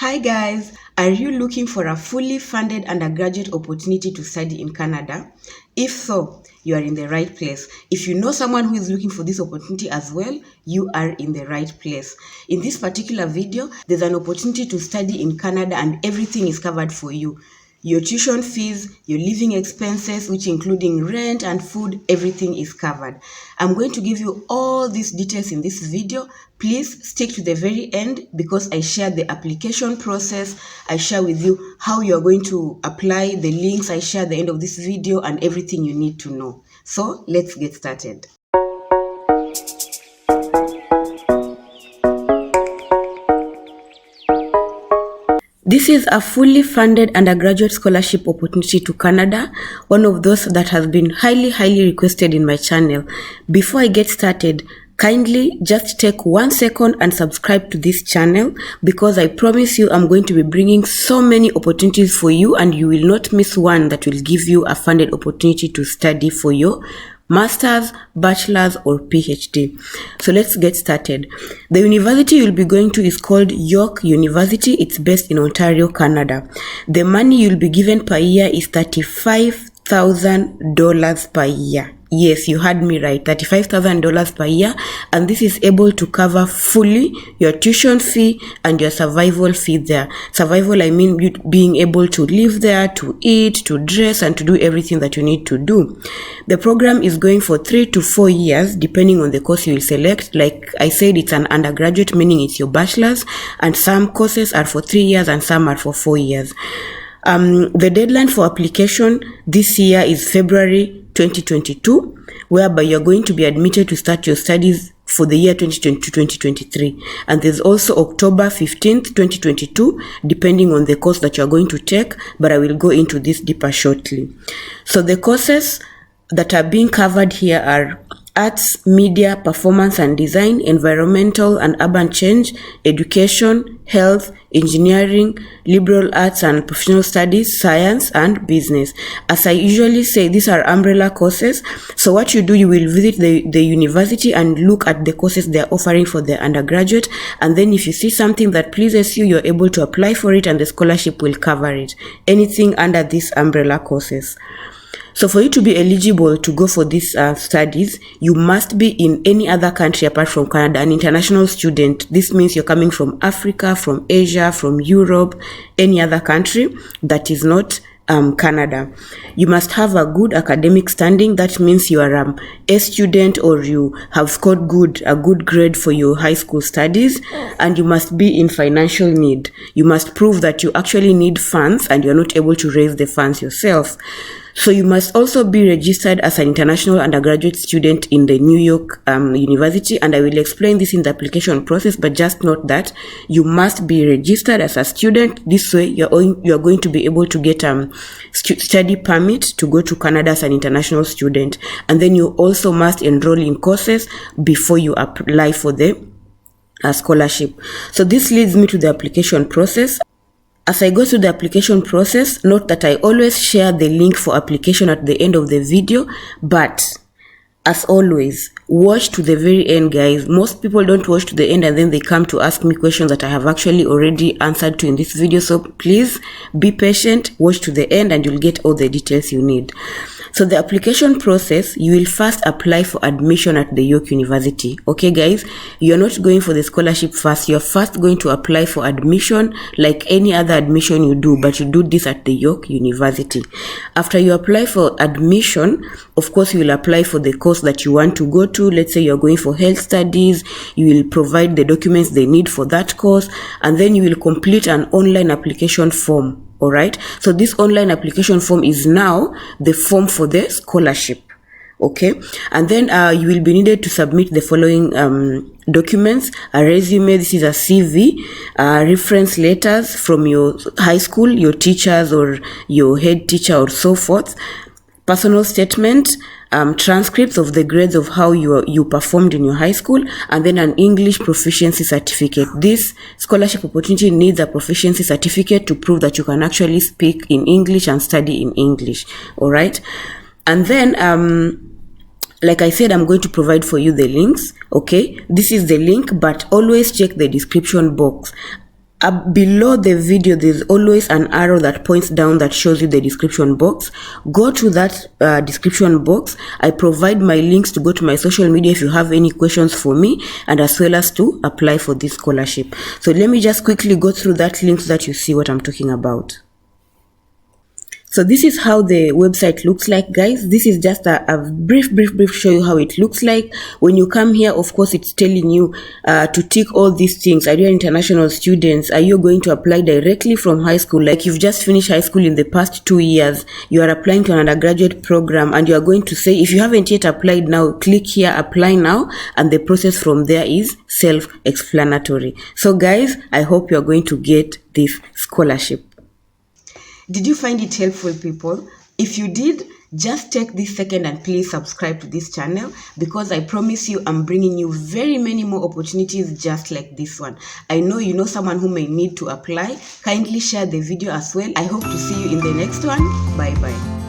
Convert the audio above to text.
Hi guys, are you looking for a fully funded undergraduate opportunity to study in Canada? If so, you are in the right place. If you know someone who is looking for this opportunity as well, you are in the right place. In this particular video, there's an opportunity to study in Canada and everything is covered for you. Your tuition fees, your living expenses, which including rent and food, everything is covered. I'm going to give you all these details in this video. Please stick to the very end because I share the application process. I share with you how you're going to apply, the links I share at the end of this video and everything you need to know. So let's get started. This is a fully funded undergraduate scholarship opportunity to Canada, one of those that has been highly requested in my channel. Before I get started, kindly just take 1 second and subscribe to this channel because I promise you I'm going to be bringing so many opportunities for you and you will not miss one that will give you a funded opportunity to study for your master's, bachelor's, or PhD. So let's get started. The university you'll be going to is called York University. It's based in Ontario, Canada. The money you'll be given per year is $35,000 per year. Yes, you heard me right, $35,000 per year, and this is able to cover fully your tuition fee and your survival fee there. Survival, I mean you being able to live there, to eat, to dress, and to do everything that you need to do. The program is going for 3 to 4 years, depending on the course you will select. Like I said, it's an undergraduate, meaning it's your bachelor's, and some courses are for 3 years and some are for 4 years. The deadline for application this year is February 2022, whereby you're going to be admitted to start your studies for the year 2022-2023. And there's also October 15th, 2022, depending on the course that you're going to take, but I will go into this deeper shortly. So the courses that are being covered here are arts, media, performance and design, environmental and urban change, education, health, engineering, liberal arts and professional studies, science and business. As I usually say, these are umbrella courses. So what you do, you will visit the university and look at the courses they're offering for the undergraduate. And then if you see something that pleases you, you're able to apply for it and the scholarship will cover it. Anything under these umbrella courses. So for you to be eligible to go for these studies, you must be in any other country apart from Canada, an international student. This means you're coming from Africa, from Asia, from Europe, any other country that is not Canada. You must have a good academic standing. That means you are a student or you have scored a good grade for your high school studies, and you must be in financial need. You must prove that you actually need funds and you're not able to raise the funds yourself. So you must also be registered as an international undergraduate student in the New York University, and I will explain this in the application process, but just note that you must be registered as a student. This way you're going to be able to get study permit to go to Canada as an international student, and then you also must enroll in courses before you apply for the scholarship. So this leads me to the application process. As I go through the application process, note that I always share the link for application at the end of the video, but as always, watch to the very end, guys. Most people don't watch to the end and then they come to ask me questions that I have actually already answered to in this video. So please be patient, watch to the end and you'll get all the details you need. So the application process, you will first apply for admission at the York University. Okay, guys, you're not going for the scholarship first. You're first going to apply for admission like any other admission you do, but you do this at the York University. After you apply for admission, of course, you will apply for the course that you want to go to. Let's say you're going for health studies. You will provide the documents they need for that course, and then you will complete an online application form. All right, so this online application form is now the form for the scholarship. Okay, and then you will be needed to submit the following documents: a resume, this is a CV, reference letters from your high school, your teachers or your head teacher or so forth, personal statement, transcripts of the grades of how you performed in your high school, and then an English proficiency certificate. This scholarship opportunity needs a proficiency certificate to prove that you can actually speak in English and study in English. All right, and then like I said, I'm going to provide for you the links. Okay, this is the link, but always check the description box. Below the video, there's always an arrow that points down that shows you the description box. Go to that description box. I provide my links to go to my social media if you have any questions for me, and as well as to apply for this scholarship. So let me just quickly go through that link so that you see what I'm talking about. So this is how the website looks like, guys. This is just a brief show you how it looks like. When you come here, of course, it's telling you to tick all these things. Are you an international student? Are you going to apply directly from high school? Like you've just finished high school in the past 2 years, you are applying to an undergraduate program, and you are going to say, if you haven't yet applied now, click here, apply now, and the process from there is self-explanatory. So guys, I hope you're going to get this scholarship. Did you find it helpful, people? If you did, just take this second and please subscribe to this channel, because I promise you I'm bringing you very many more opportunities just like this one. I know you know someone who may need to apply. Kindly share the video as well. I hope to see you in the next one. Bye bye.